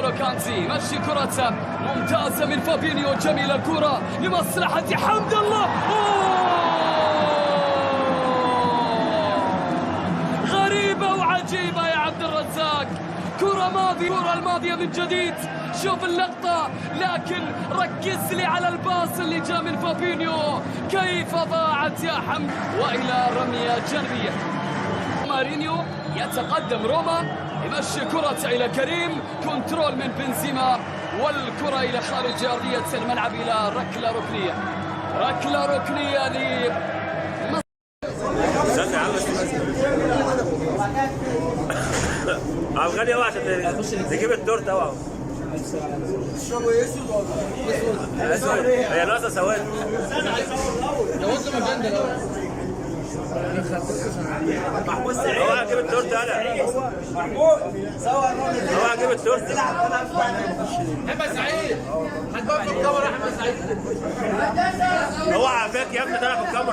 كانزي مشي كرة ممتازة من فابينيو، جميلة الكرة لمصلحة حمد الله. غريبة وعجيبة يا عبد الرزاق، كرة الماضية من جديد. شوف اللقطة، لكن ركز لي على الباص اللي جاء من فابينيو، كيف ضاعت يا حمد. وإلى رمية جانبية، مارينيو يتقدم، روما يمشي كرة إلى كريم، كنترول من بنزيما، والكرة إلى خارج أرضية الملعب إلى ركلة ركنية. ركلة ركنية غالية واحدة تجيب التورتة اهو. هي ناقصة سواد. محمود سعيد هو هجيب التورتة. انا هو هجيب التورتة. محمد سعيد هتبقى في الكاميرا. محمد سعيد هو عافاك يا ابني، طلع في الكاميرا.